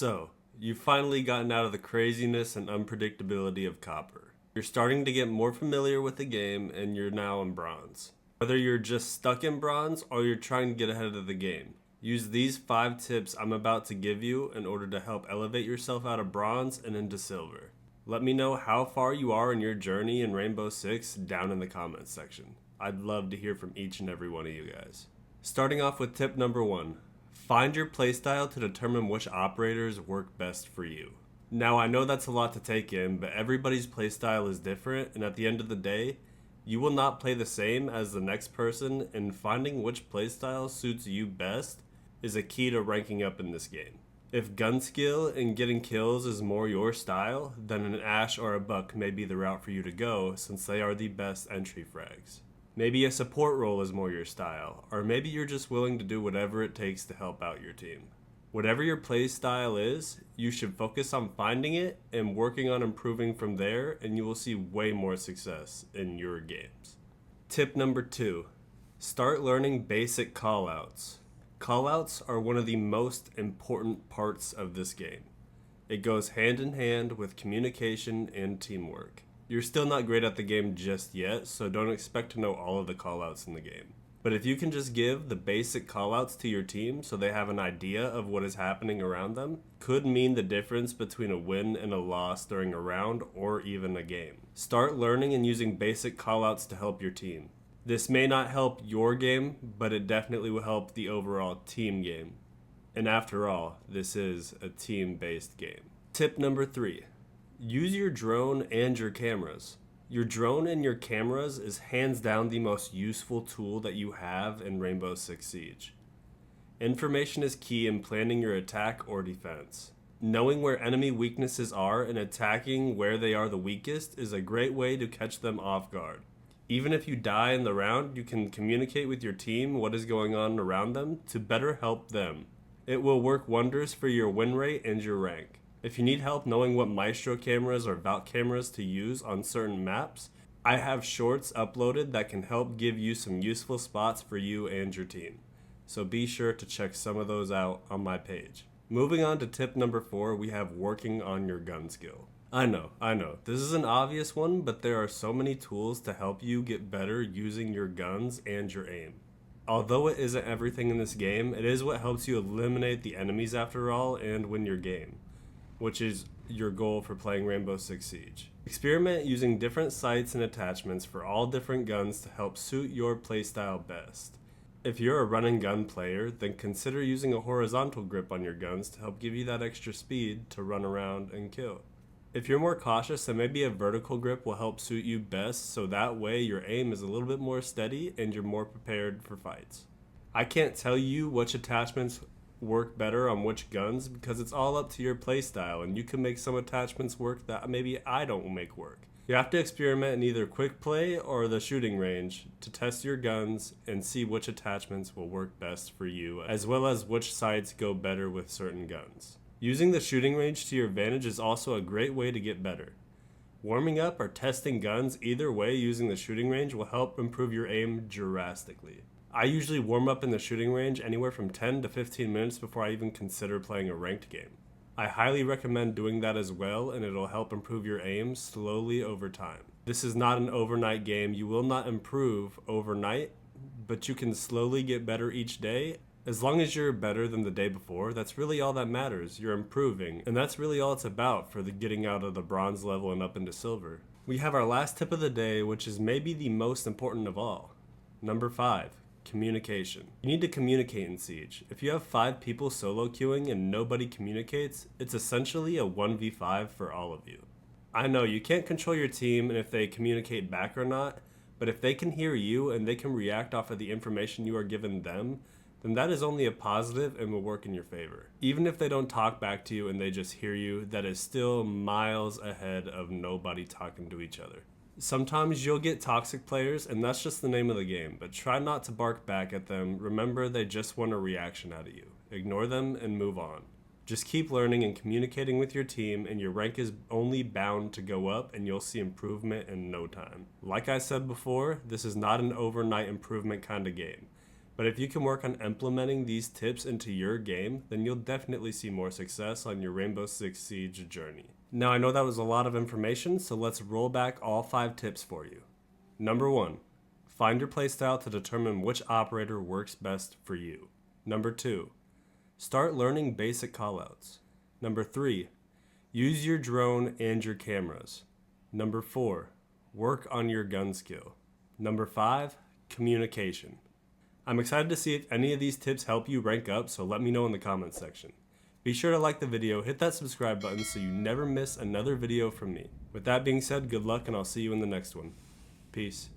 So, you've finally gotten out of the craziness and unpredictability of Copper. You're starting to get more familiar with the game and you're now in Bronze. Whether you're just stuck in Bronze or you're trying to get ahead of the game, use these 5 tips I'm about to give you in order to help elevate yourself out of Bronze and into Silver. Let me know how far you are in your journey in Rainbow Six down in the comments section. I'd love to hear from each and every one of you guys. Starting off with tip number 1. Find your playstyle to determine which operators work best for you. Now I know that's a lot to take in, but everybody's playstyle is different, and at the end of the day, you will not play the same as the next person, and finding which playstyle suits you best is a key to ranking up in this game. If gun skill and getting kills is more your style, then an Ash or a Buck may be the route for you to go since they are the best entry frags. Maybe a support role is more your style, or maybe you're just willing to do whatever it takes to help out your team. Whatever your play style is, you should focus on finding it and working on improving from there, and you will see way more success in your games. Tip number 2. Start learning basic callouts. Callouts are one of the most important parts of this game. It goes hand in hand with communication and teamwork. You're still not great at the game just yet, so don't expect to know all of the callouts in the game. But if you can just give the basic callouts to your team so they have an idea of what is happening around them, could mean the difference between a win and a loss during a round or even a game. Start learning and using basic callouts to help your team. This may not help your game, but it definitely will help the overall team game. And after all, this is a team-based game. Tip number 3. Use your drone and your cameras. Your drone and your cameras is hands down the most useful tool that you have in Rainbow Six Siege. Information is key in planning your attack or defense. Knowing where enemy weaknesses are and attacking where they are the weakest is a great way to catch them off guard. Even if you die in the round, you can communicate with your team what is going on around them to better help them. It will work wonders for your win rate and your rank. If you need help knowing what Maestro cameras or Vault cameras to use on certain maps, I have shorts uploaded that can help give you some useful spots for you and your team. So be sure to check some of those out on my page. Moving on to tip number 4, we have working on your gun skill. I know, this is an obvious one, but there are so many tools to help you get better using your guns and your aim. Although it isn't everything in this game, it is what helps you eliminate the enemies after all and win your game, which is your goal for playing Rainbow Six Siege. Experiment using different sights and attachments for all different guns to help suit your playstyle best. If you're a run and gun player, then consider using a horizontal grip on your guns to help give you that extra speed to run around and kill. If you're more cautious, then maybe a vertical grip will help suit you best, so that way your aim is a little bit more steady and you're more prepared for fights. I can't tell you which attachments work better on which guns because it's all up to your playstyle, and you can make some attachments work that maybe I don't make work. You have to experiment in either quick play or the shooting range to test your guns and see which attachments will work best for you, as well as which sights go better with certain guns. Using the shooting range to your advantage is also a great way to get better. Warming up or testing guns either way using the shooting range will help improve your aim drastically. I usually warm up in the shooting range anywhere from 10 to 15 minutes before I even consider playing a ranked game. I highly recommend doing that as well, and it'll help improve your aim slowly over time. This is not an overnight game. You will not improve overnight, but you can slowly get better each day. As long as you're better than the day before, that's really all that matters. You're improving, and that's really all it's about for the getting out of the bronze level and up into silver. We have our last tip of the day, which is maybe the most important of all. Number 5. Communication. You need to communicate in Siege. If you have 5 people solo queuing and nobody communicates, it's essentially a 1v5 for all of you. I know you can't control your team and if they communicate back or not, but if they can hear you and they can react off of the information you are giving them, then that is only a positive and will work in your favor. Even if they don't talk back to you and they just hear you, that is still miles ahead of nobody talking to each other. Sometimes you'll get toxic players, and that's just the name of the game, but try not to bark back at them. Remember, they just want a reaction out of you. Ignore them and move on. Just keep learning and communicating with your team, and your rank is only bound to go up, and you'll see improvement in no time. Like I said before, this is not an overnight improvement kind of game. But if you can work on implementing these tips into your game, then you'll definitely see more success on your Rainbow Six Siege journey. Now I know that was a lot of information, so let's roll back all 5 tips for you. Number 1, find your playstyle to determine which operator works best for you. Number 2, start learning basic callouts. Number 3, use your drone and your cameras. Number 4, work on your gun skill. Number 5, communication. I'm excited to see if any of these tips help you rank up, so let me know in the comments section. Be sure to like the video, hit that subscribe button so you never miss another video from me. With that being said, good luck and I'll see you in the next one. Peace.